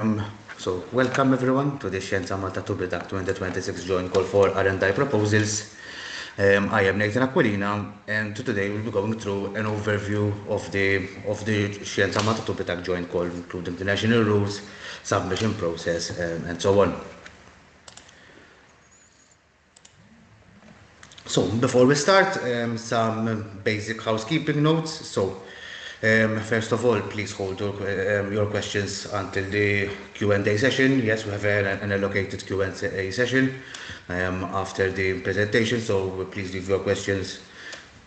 Welcome everyone to the Xjenza Malta-TUBITAK 2026 joint call for R&I proposals. I am Nathan Aquilina, and today we'll be going through an overview of the Xjenza Malta-TUBITAK joint call, including the national rules, submission process, and so on. So before we start, some basic housekeeping notes. First of all, please hold your questions until the Q&A session. Yes, we have an allocated Q&A session after the presentation, so please leave your questions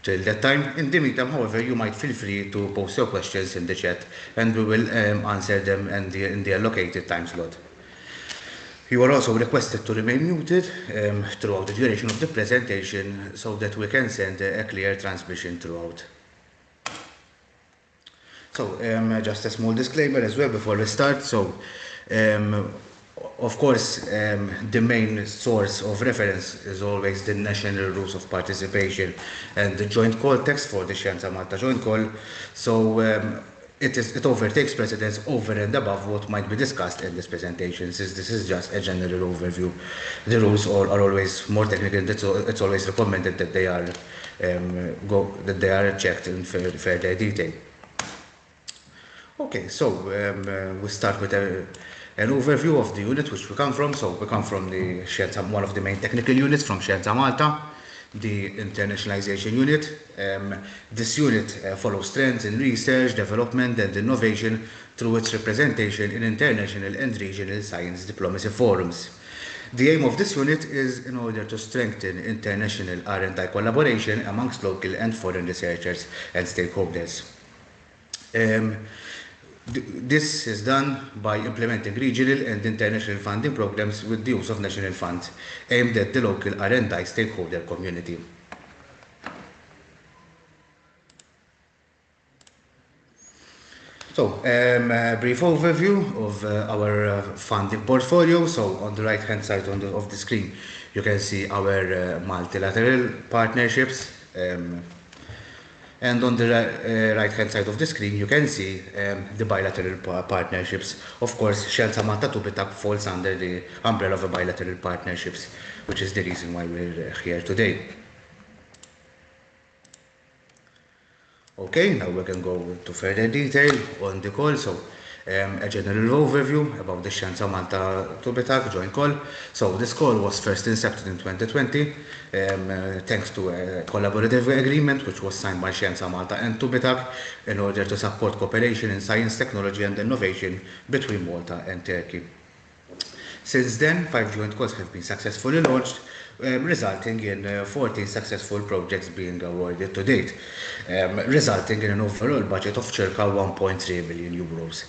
till that time. In the meantime, however, you might feel free to post your questions in the chat, and we will answer them in the allocated time slot. You are also requested to remain muted throughout the duration of the presentation so that we can send a clear transmission throughout. Just a small disclaimer as well before we start. Of course, the main source of reference is always the national rules of participation and the joint call text for the Xjenza Malta joint call. It overtakes precedence over and above what might be discussed in this presentation, since this is just a general overview. The rules are always more technical, and it's always recommended that they are checked in further detail. Okay, we start with an overview of the unit which we come from. So we come from the Xjenza, one of the main technical units from Xjenza Malta, the internationalization unit. This unit follows trends in research, development and innovation through its representation in international and regional science diplomacy forums. The aim of this unit is in order to strengthen international R&I collaboration amongst local and foreign researchers and stakeholders. This is done by implementing regional and international funding programs with the use of national funds aimed at the local R&I stakeholder community. A brief overview of our funding portfolio. So on the right hand side of the screen, you can see our multilateral partnerships. And on the right-hand side of the screen, you can see the bilateral partnerships. Of course, Xjenza Malta-TUBITAK falls under the umbrella of bilateral partnerships, which is the reason why we're here today. Okay, now we can go into further detail on the call. A general overview about the Xjenza Malta-TUBITAK joint call. So this call was first incepted in 2020, thanks to a collaborative agreement which was signed by Xjenza Malta and TUBITAK in order to support cooperation in science, technology and innovation between Malta and Turkey. Since then, 5 joint calls have been successfully launched, resulting in 14 successful projects being awarded to date, resulting in an overall budget of circa 1.3 billion euros.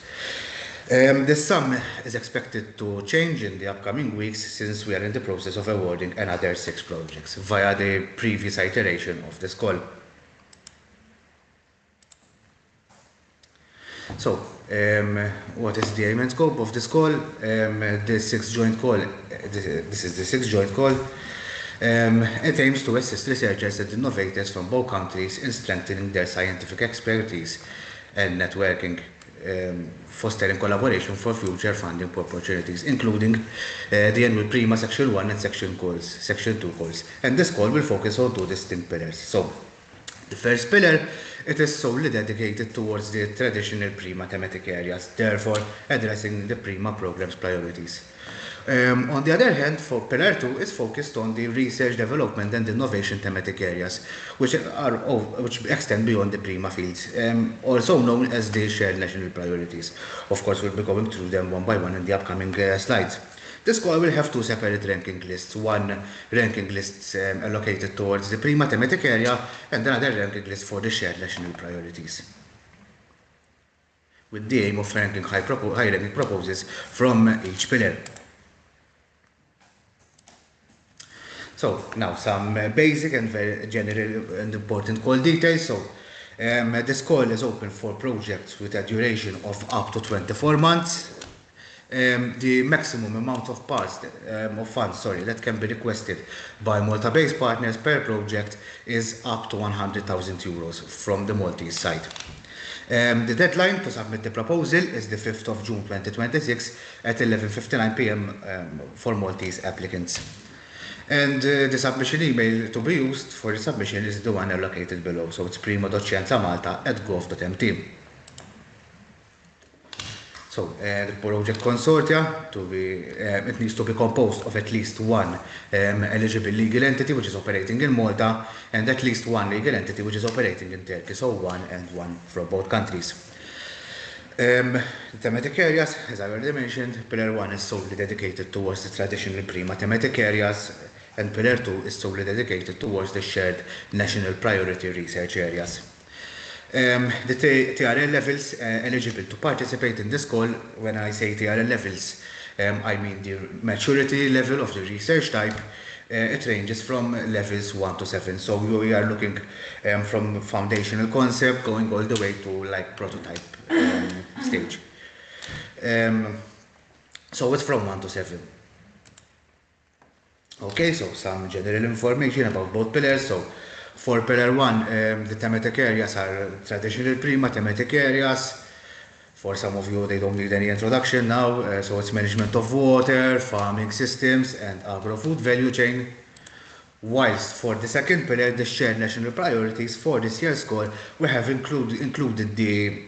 This sum is expected to change in the upcoming weeks, since we are in the process of awarding another 6 projects via the previous iteration of this call. What is the aim and scope of this call? This is the 6th joint call. It aims to assist researchers and innovators from both countries in strengthening their scientific expertise and networking, fostering collaboration for future funding opportunities, including the annual Prima Section 1 and Section 2 calls. And this call will focus on 2 distinct pillars. The first pillar, it is solely dedicated towards the traditional Prima thematic areas, therefore addressing the Prima program's priorities. On the other hand, for Pillar 2 is focused on the research, development and innovation thematic areas, which extend beyond the Prima fields, also known as the shared national priorities. Of course, we'll be going through them one by one in the upcoming slides. This call will have 2 separate ranking lists. One ranking list allocated towards the Prima thematic area and another ranking list for the shared national priorities, with the aim of ranking high-ranking proposals from each pillar. Now some basic and very general and important call details. This call is open for projects with a duration of up to 24 months. The maximum amount of funds that can be requested by Malta-based partners per project is up to 100,000 euros from the Maltese side. The deadline to submit the proposal is the 5th of June 2026 at 11:59 p.m. For Maltese applicants. And the submission email to be used for the submission is the one allocated below. So it's prima.xjenzamalta@gov.mt. So the project consortia it needs to be composed of at least one eligible legal entity which is operating in Malta and at least one legal entity which is operating in Turkey. So one from both countries. The thematic areas, as I already mentioned, Pillar 1 is solely dedicated towards the traditional prima thematic areas, and Pillar 2 is solely dedicated towards the shared national priority research areas. The TRL levels eligible to participate in this call, when I say TRL levels, I mean the maturity level of the research type. It ranges from levels 1 to 7. So we are looking from foundational concept going all the way to like prototype stage. So it's from 1 to 7. Okay, so some general information about both pillars. So for Pillar 1, the thematic areas are traditional prima thematic areas. For some of you, they don't need any introduction now. So it's management of water, farming systems, and agro-food value chain. Whilst for the second pillar, the shared national priorities for this year's call, we have included the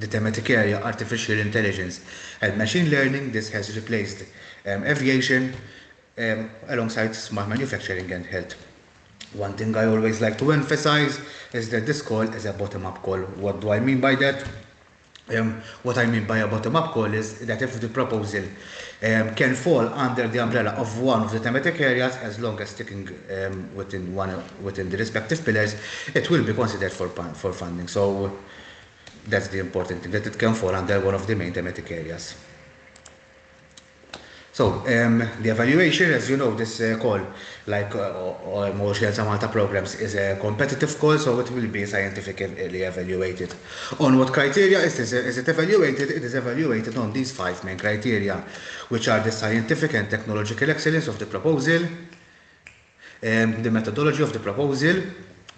thematic area artificial intelligence and machine learning. This has replaced aviation alongside smart manufacturing and health. One thing I always like to emphasize is that this call is a bottom-up call. What do I mean by that? What I mean by a bottom-up call is that if the proposal can fall under the umbrella of one of the thematic areas, as long as sticking within the respective pillars, it will be considered for funding. So that's the important thing, that it can fall under one of the main thematic areas. So the evaluation, as you know, this call, like Xjenza Malta programs, is a competitive call, so it will be scientifically evaluated. On what criteria is it evaluated? It is evaluated on these 5 main criteria, which are the scientific and technological excellence of the proposal, the methodology of the proposal,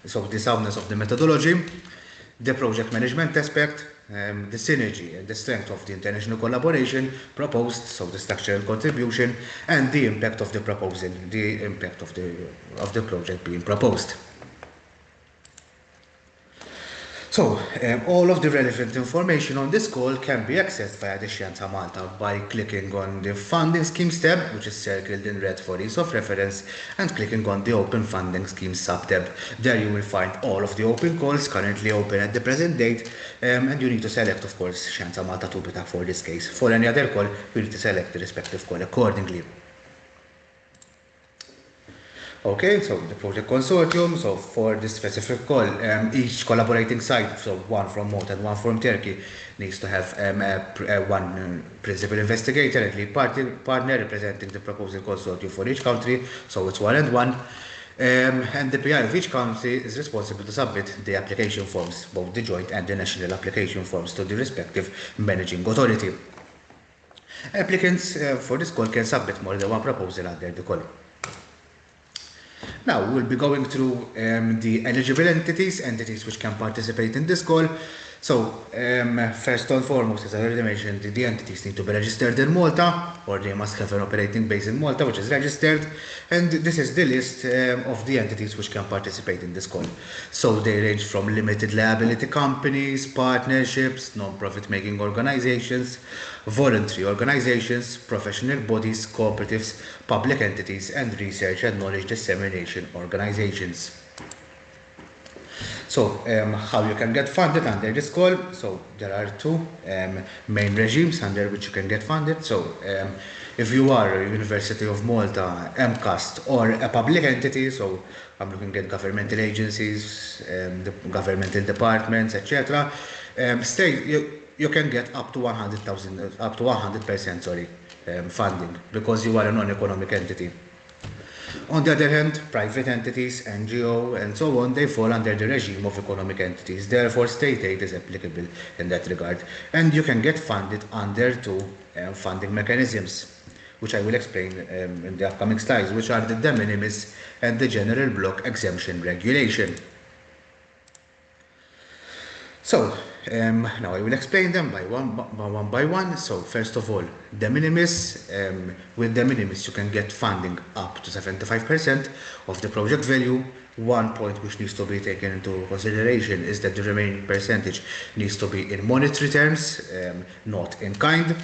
so the soundness of the methodology, the project management aspect, the synergy and the strength of the international collaboration proposed, so the structural contribution, and the impact of the proposal, the impact of the project being proposed. So, all of the relevant information on this call can be accessed via the Xjenza Malta by clicking on the Funding Schemes tab, which is circled in red for ease of reference, and clicking on the Open Funding Schemes sub-tab. There you will find all of the open calls currently open at the present date, and you need to select, of course, Xjenza Malta-TUBITAK for this case. For any other call, you need to select the respective call accordingly. Okay, so the project consortium, so for this specific call, each collaborating site, so one from Malta and one from Turkey, needs to have one principal investigator and lead partner representing the proposal consortium for each country, so it's 1 and 1. And the PI of each country is responsible to submit the application forms, both the joint and the national application forms, to the respective managing authority. Applicants for this call can submit more than one proposal under the call. Now, we'll be going through the eligible entities which can participate in this call. So, first and foremost, as I already mentioned, the entities need to be registered in Malta, or they must have an operating base in Malta, which is registered. And this is the list of the entities which can participate in this call. So, they range from limited liability companies, partnerships, non-profit making organizations, voluntary organizations, professional bodies, cooperatives, public entities, and research and knowledge dissemination organizations. So, how you can get funded under this call? So, there are 2 main regimes under which you can get funded. So, if you are a University of Malta, MCAST, or a public entity, so I'm looking at governmental agencies, the governmental departments, etc., you can get up to 100,000, up to 100%, funding, because you are a non-economic entity. On the other hand, private entities, NGO, and so on, they fall under the regime of economic entities. Therefore, state aid is applicable in that regard. And you can get funded under 2 funding mechanisms, which I will explain in the upcoming slides, which are the de minimis and the general block exemption regulation. So, Now I will explain them one by one. So first of all, de minimis. With de minimis, you can get funding up to 75% of the project value. One point which needs to be taken into consideration is that the remaining percentage needs to be in monetary terms, not in kind.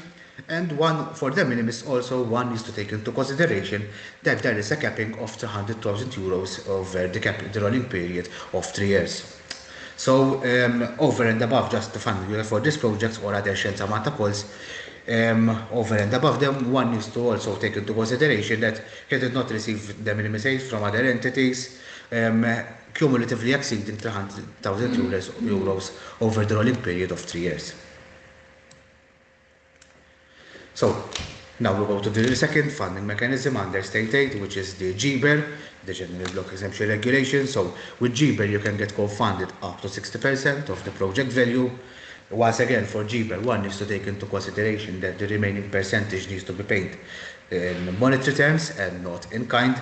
And one for de minimis also, one needs to take into consideration that there is a capping of 300,000 euros over the rolling period of 3 years. So over and above just the funding for this project or other Xjenza Malta calls, over and above them, one needs to also take into consideration that he did not receive de minimis aid from other entities, cumulatively exceeding 300,000 euros over the rolling period of 3 years. So now we go to the second funding mechanism under state aid, which is the GBER, the General Block Exemption Regulation. So with GBER, you can get co-funded up to 60% of the project value. Once again, for GBER, one needs to take into consideration that the remaining percentage needs to be paid in monetary terms and not in kind.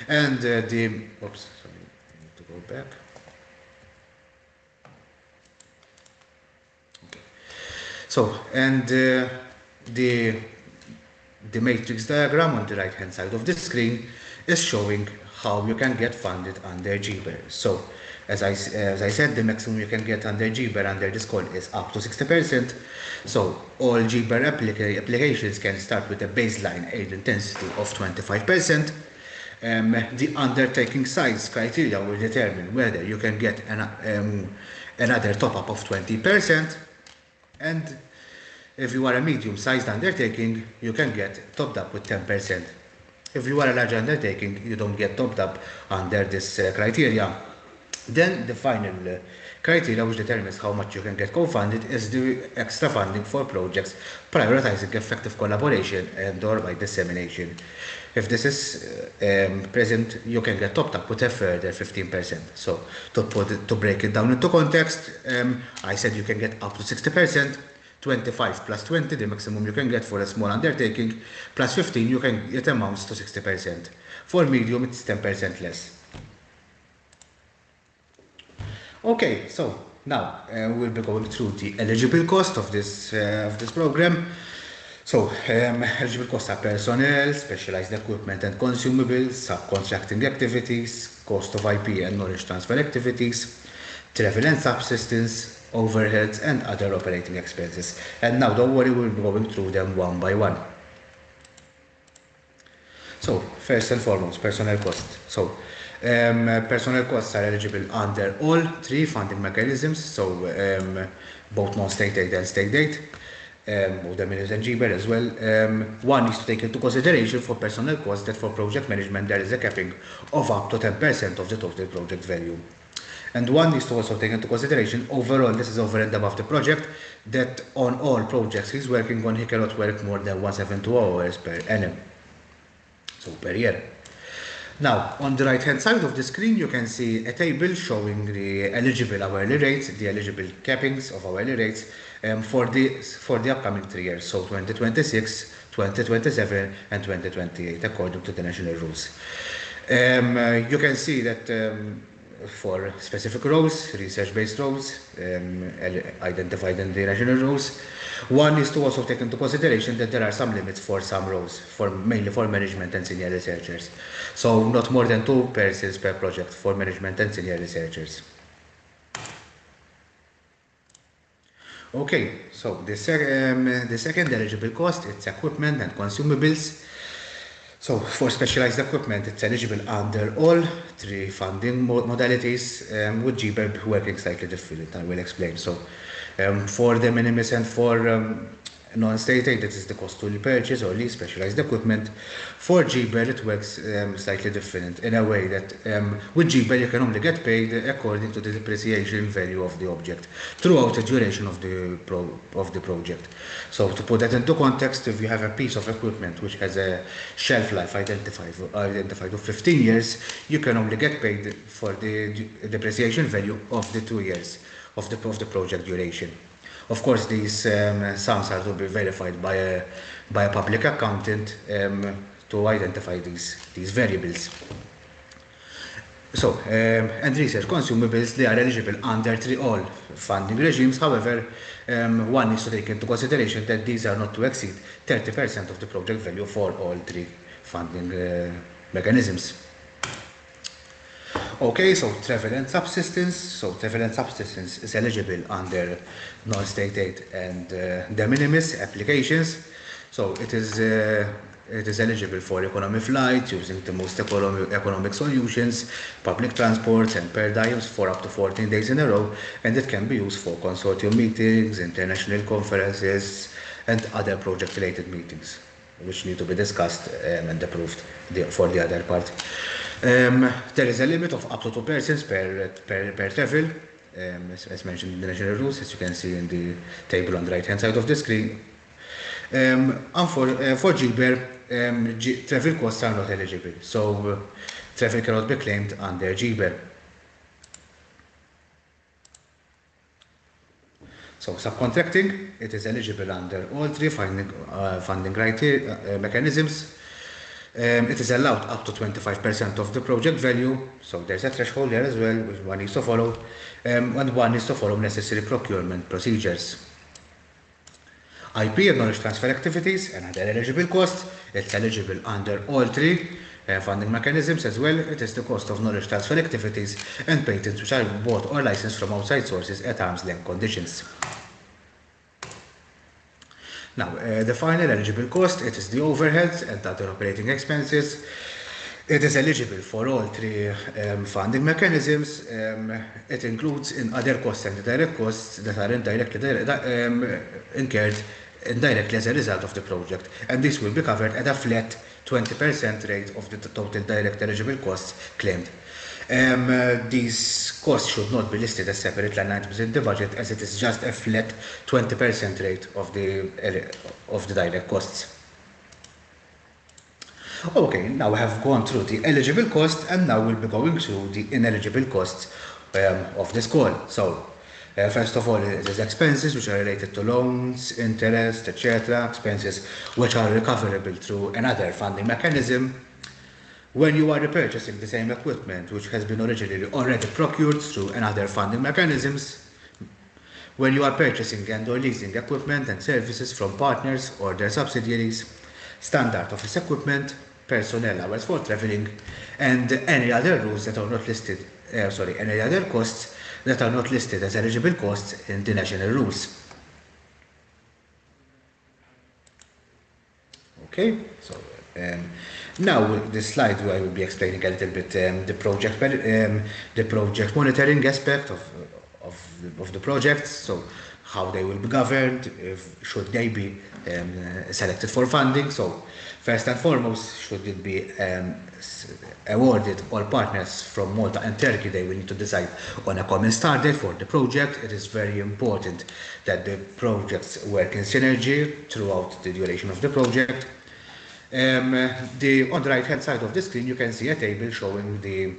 And I need to go back. Okay. So, and the matrix diagram on the right hand side of the screen is showing how you can get funded under GBER. So as I said, the maximum you can get under GBER under this call is up to 60%. So all GBER applications can start with a baseline aid intensity of 25%. The undertaking size criteria will determine whether you can get another top-up of 20%, and if you are a medium-sized undertaking, you can get topped up with 10%. If you are a large undertaking, you don't get topped up under this criteria. Then the final criteria which determines how much you can get co-funded is the extra funding for projects prioritizing effective collaboration and or by dissemination. If this is present, you can get topped up with a further 15%. So to break it down into context, I said you can get up to 60%. 25 plus 20, the maximum you can get for a small undertaking, plus 15, it amounts to 60%. For medium, it's 10% less. Okay, so now we'll be going through the eligible cost of this program. So eligible costs are personnel, specialized equipment and consumables, subcontracting activities, cost of IP and knowledge transfer activities, travel and subsistence, overheads and other operating expenses. And now don't worry, we'll be going through them one by one. So first and foremost, personnel costs. So personnel costs are eligible under all three funding mechanisms, so both non-state aid and state aid, or the Minister and GBER as well. One needs to take into consideration for personnel costs that for project management there is a capping of up to 10% of the total project value. And one needs to also take into consideration overall, this is over and above the project, that on all projects he's working on, he cannot work more than 172 hours per annum, so per year. Now, on the right hand side of the screen, you can see a table showing the eligible hourly rates, the eligible cappings of hourly rates for the upcoming 3 years, so 2026, 2027 and 2028, according to the national rules. You can see that for specific roles, research-based roles, identified in the national rules. One is to also take into consideration that there are some limits for some roles, mainly for management and senior researchers. So not more than 2 persons per project for management and senior researchers. Okay, so the second eligible cost, it's equipment and consumables. So for specialized equipment, it's eligible under all three funding modalities, with GBER working slightly different, I will explain. So for the minimis and for non-state aid, that is the cost to purchase or lease specialized equipment. For GBER, it works slightly different in a way that with GBER you can only get paid according to the depreciation value of the object throughout the duration of the project. So to put that into context, if you have a piece of equipment which has a shelf life identified of 15 years, you can only get paid for the depreciation value of the 2 years of the project duration. Of course, these sums are to be verified by a public accountant to identify these variables. So, and research consumables, they are eligible under all funding regimes. However, one needs to take into consideration that these are not to exceed 30% of the project value for all three funding mechanisms. Okay, so travel and subsistence. So travel and subsistence is eligible under non-state aid and de minimis applications. So it is eligible for economy flights using the most economic solutions, public transports and per diems for up to 14 days in a row, and it can be used for consortium meetings, international conferences, and other project-related meetings, which need to be discussed and approved for the other part. There is a limit of up to 2 persons per travel, as mentioned in the national rules, as you can see in the table on the right-hand side of the screen. And for GBER, travel costs are not eligible, so travel cannot be claimed under GBER. So subcontracting, it is eligible under all three funding criteria mechanisms. It is allowed up to 25% of the project value, so there's a threshold there as well, which one needs to follow, and one needs to follow necessary procurement procedures. IP and knowledge transfer activities and other eligible costs, it's eligible under all three funding mechanisms as well. It is the cost of knowledge transfer activities and patents which are bought or licensed from outside sources at arm's length conditions. Now, the final eligible cost, it is the overheads and other operating expenses. It is eligible for all three funding mechanisms. It includes in other costs and direct costs that are incurred indirectly as a result of the project, and this will be covered at a flat 20% rate of the total direct eligible costs claimed. These costs should not be listed as separate line items in the budget, as it is just a flat 20% rate of the direct costs. Okay, now we have gone through the eligible cost, and now we'll be going through the ineligible costs of this call. So, first of all, it is expenses which are related to loans, interest, etc. Expenses which are recoverable through another funding mechanism. When you are repurchasing the same equipment which has been originally already procured through another funding mechanisms. When you are purchasing and or leasing equipment and services from partners or their subsidiaries, standard office equipment, personnel hours for traveling, and any other rules that are not listed, any other costs that are not listed as eligible costs in the national rules. Okay, so now this slide I will be explaining a little bit the project monitoring aspect of the projects. So how they will be governed, should they be selected for funding. So first and foremost, should it be awarded, all partners from Malta and Turkey, they will need to decide on a common start date for the project. It is very important that the projects work in synergy throughout the duration of the project. On the right hand side of the screen you can see a table showing the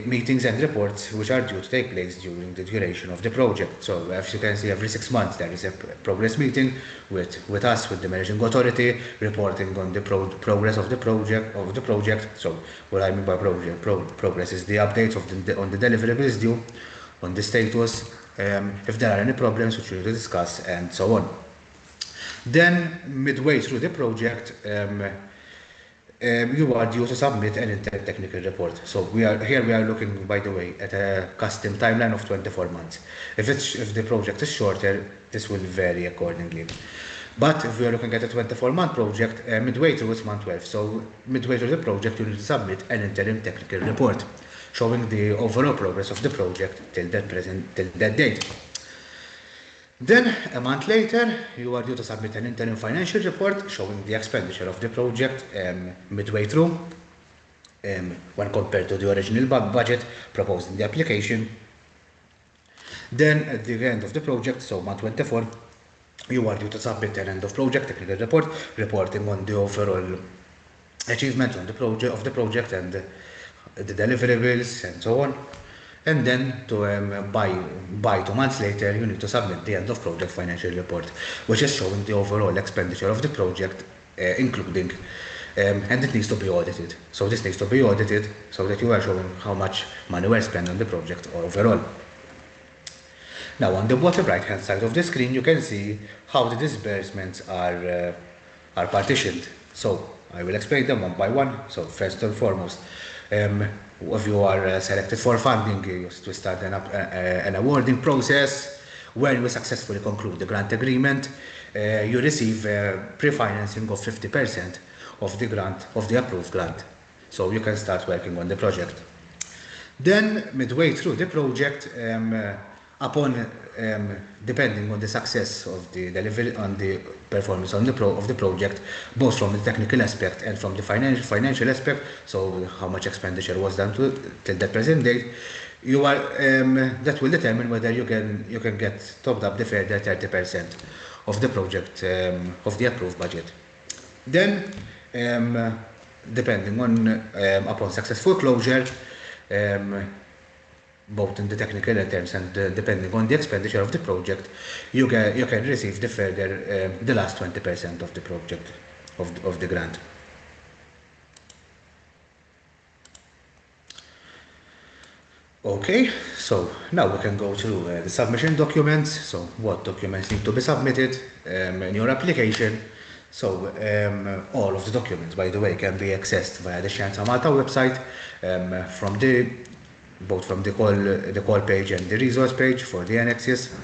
meetings and reports which are due to take place during the duration of the project. So as you can see, every 6 months there is a progress meeting with us, with the managing authority, reporting on the progress of the project. So what I mean by progress is the updates on the deliverables due, on the status, if there are any problems which we will discuss, and so on. Then, midway through the project, you are due to submit an inter-technical report. So we are looking, by the way, at a custom timeline of 24 months. If the project is shorter, this will vary accordingly. But if we are looking at a 24-month project, midway through it's month 12. So midway through the project, you need to submit an interim technical report showing the overall progress of the project till that date. Then, a month later, you are due to submit an interim financial report showing the expenditure of the project midway through when compared to the original budget proposed in the application. Then, at the end of the project, so month 24, you are due to submit an end of project technical report reporting on the overall achievement of the project and the deliverables and so on. And then, by 2 months later, you need to submit the end of project financial report, which is showing the overall expenditure of the project, including and it needs to be audited. So this needs to be audited so that you are showing how much money were spent on the project or overall. Now, on the bottom right-hand side of the screen, you can see how the disbursements are partitioned. So I will explain them one by one. So first and foremost, if you are selected for funding, you to start an awarding process. When you successfully conclude the grant agreement, you receive pre-financing of 50% of the grant, of the approved grant. So you can start working on the project. Then, midway through the project, depending on the success of the delivery, on the performance of the project, both from the technical aspect and from the financial aspect, so how much expenditure was done till that present date, you are that will determine whether you can get topped up the further 30% of the project of the approved budget. Then, depending on upon successful closure, both in the technical terms and depending on the expenditure of the project, you can receive the further the last 20% of the project of the grant. Okay, so now we can go through the submission documents. So what documents need to be submitted in your application. So all of the documents, by the way, can be accessed via the Xjenza Malta website from both from the call page and the resource page for the annexes,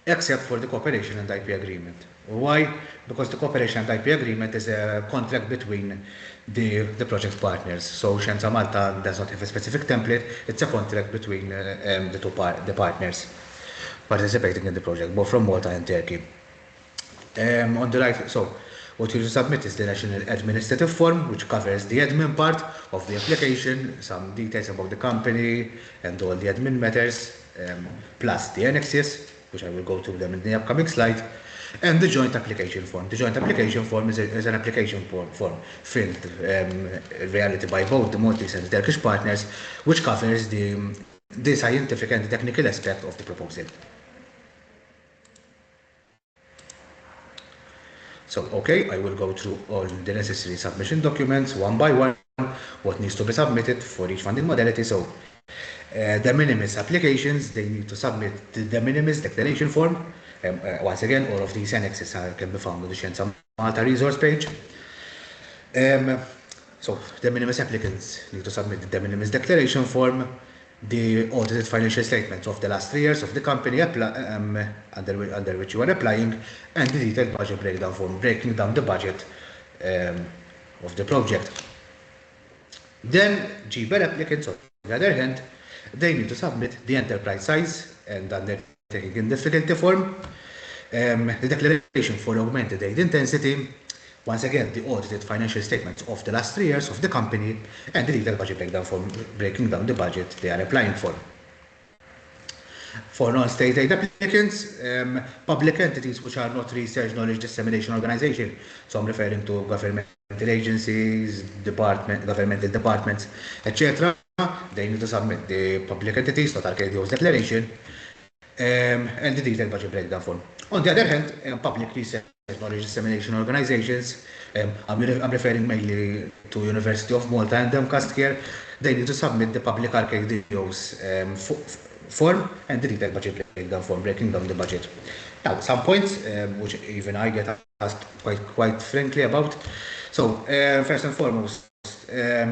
except for the cooperation and IP agreement. Why? Because the cooperation and IP agreement is a contract between the project partners. So Xjenza Malta does not have a specific template. It's a contract between the partners participating in the project, both from Malta and Turkey. On the right, so what you submit is the National Administrative Form, which covers the admin part of the application, some details about the company and all the admin matters, plus the annexes, which I will go through them in the upcoming slide, and the joint application form. The joint application form is an application form filled in reality by both the Maltese and the Turkish partners, which covers the scientific and the technical aspect of the proposal. So, okay, I will go through all the necessary submission documents one by one, what needs to be submitted for each funding modality. So, de minimis applications, they need to submit the de minimis declaration form. Once again, all of these annexes can be found on the Xjenza Malta resource page. So, de minimis applicants need to submit the de minimis declaration form, the audited financial statements of the last 3 years of the company under which you are applying, and the detailed budget breakdown form breaking down the budget of the project. Then, GBER applicants, on the other hand, they need to submit the enterprise size and undertaking in difficulty form, the declaration for augmented aid intensity, once again, the audited financial statements of the last 3 years of the company, and the detailed budget breakdown form breaking down the budget they are applying for. For non-state aid applicants, public entities which are not research knowledge dissemination organization, so I'm referring to governmental agencies, governmental departments, etc. They need to submit the public entities, not RKDO's declaration, and the detailed budget breakdown form. On the other hand, public research knowledge dissemination organizations, I'm referring mainly to University of Malta and MCAST here, they need to submit the public RKDO's form and the detailed budget breakdown form breaking down the budget. Now, some points which even I get asked quite frankly about. So, first and foremost,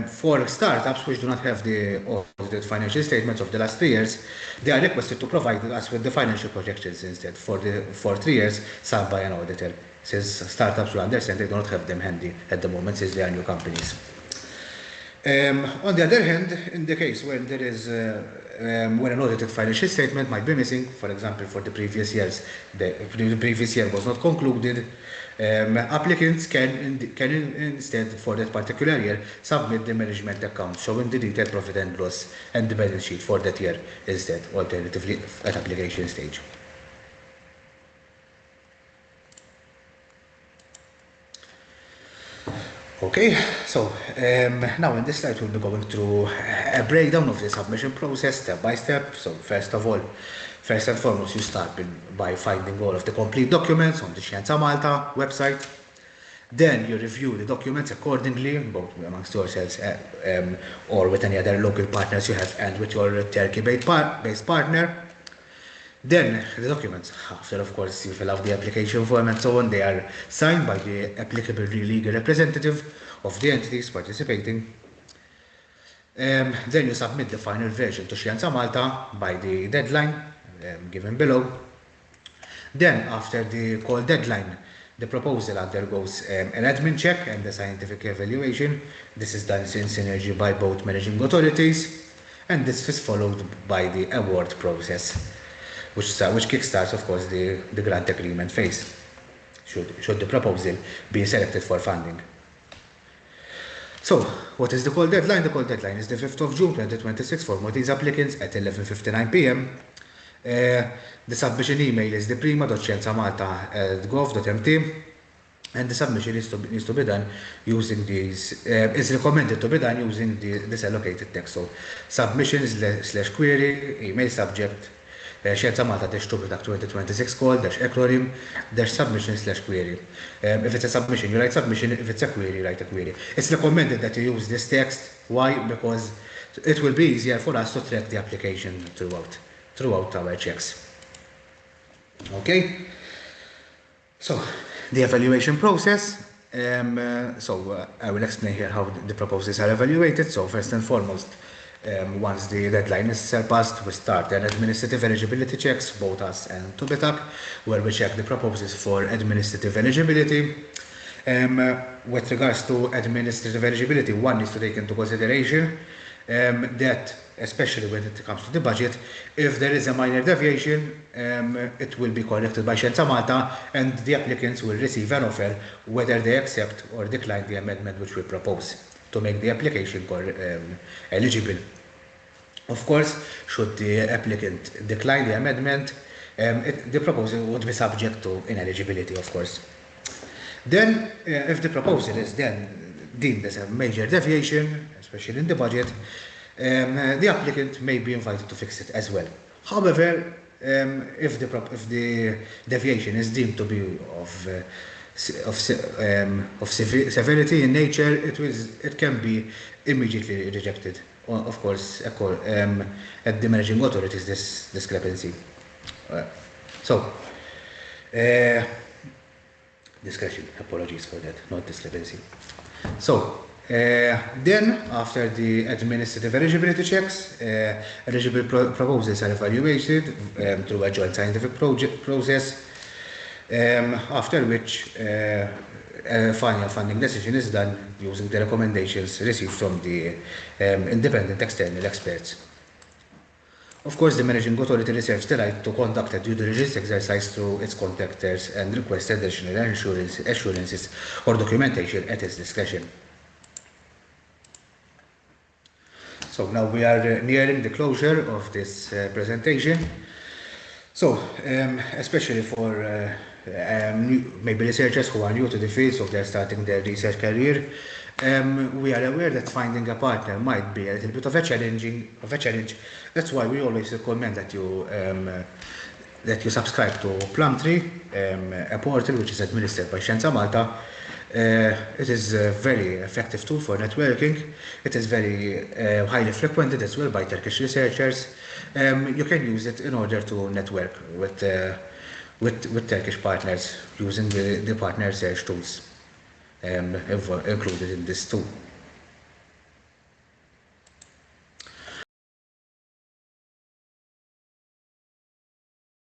for startups which do not have the audited financial statements of the last 3 years, they are requested to provide us with the financial projections instead for 3 years signed by an auditor, since startups, you understand, they do not have them handy at the moment since they are new companies. On the other hand, in the case when there is when an audited financial statement might be missing, for example, for the previous years, the previous year was not concluded, applicants can instead, for that particular year, submit the management account showing the detailed profit and loss and the balance sheet for that year instead, alternatively at application stage. Okay, so now in this slide we'll be going through a breakdown of the submission process step by step. So first and foremost, you start by finding all of the complete documents on the Xjenza Malta website. Then you review the documents accordingly, both amongst yourselves or with any other local partners you have and with your Turkey-based partner. Then the documents, after of course you fill out the application form and so on, they are signed by the applicable legal representative of the entities participating. Then you submit the final version to Xjenza Malta by the deadline given below. Then, after the call deadline, the proposal undergoes an admin check and a scientific evaluation. This is done in synergy by both managing authorities, and this is followed by the award process, which kickstarts, of course, the grant agreement phase, should the proposal be selected for funding. So, what is the call deadline? The call deadline is the 5th of June 2026 for Maltese applicants at 11:59 p.m. The submission email is theprima.xjenzamalta@gov.mt, and the submission needs to be done using these, is recommended to be done using this allocated text. So, submission/query, email subject, Xjenza Malta-TUBITAK 2026 call -acronym -submission/query. If it's a submission, you write submission. If it's a query, write a query. It's recommended that you use this text. Why? Because it will be easier for us to track the application throughout our checks. Okay? So, the evaluation process. I will explain here how the proposals are evaluated. So, first and foremost, once the deadline is surpassed, we start an administrative eligibility checks, both us and TUBITAK, where we check the proposals for administrative eligibility. With regards to administrative eligibility, one needs to take into consideration that, especially when it comes to the budget, if there is a minor deviation, it will be corrected by Xjenza Malta, and the applicants will receive an offer whether they accept or decline the amendment which we propose to make the application eligible. Of course, should the applicant decline the amendment, the proposal would be subject to ineligibility, of course. Then, if the proposal is then deemed as a major deviation, especially in the budget, the applicant may be invited to fix it as well. However, if the deviation is deemed to be of severity in nature, it can be immediately rejected. Of course, at the managing authorities this discrepancy. Discretion. Apologies for that, not discrepancy. So, then, after the administrative eligibility checks, eligible proposals are evaluated through a joint scientific process, after which a final funding decision is done using the recommendations received from the independent external experts. Of course, the managing authority reserves the right to conduct a due diligence exercise through its contractors and request additional assurances or documentation at its discretion. So now we are nearing the closure of this presentation. So, especially for maybe researchers who are new to the field, so they're starting their research career, we are aware that finding a partner might be a little bit of a challenge. That's why we always recommend that you subscribe to Plumtree, a portal which is administered by Xjenza Malta. It is a very effective tool for networking. It is very highly frequented as well by Turkish researchers. You can use it in order to network with Turkish partners using the partner search tools included in this tool.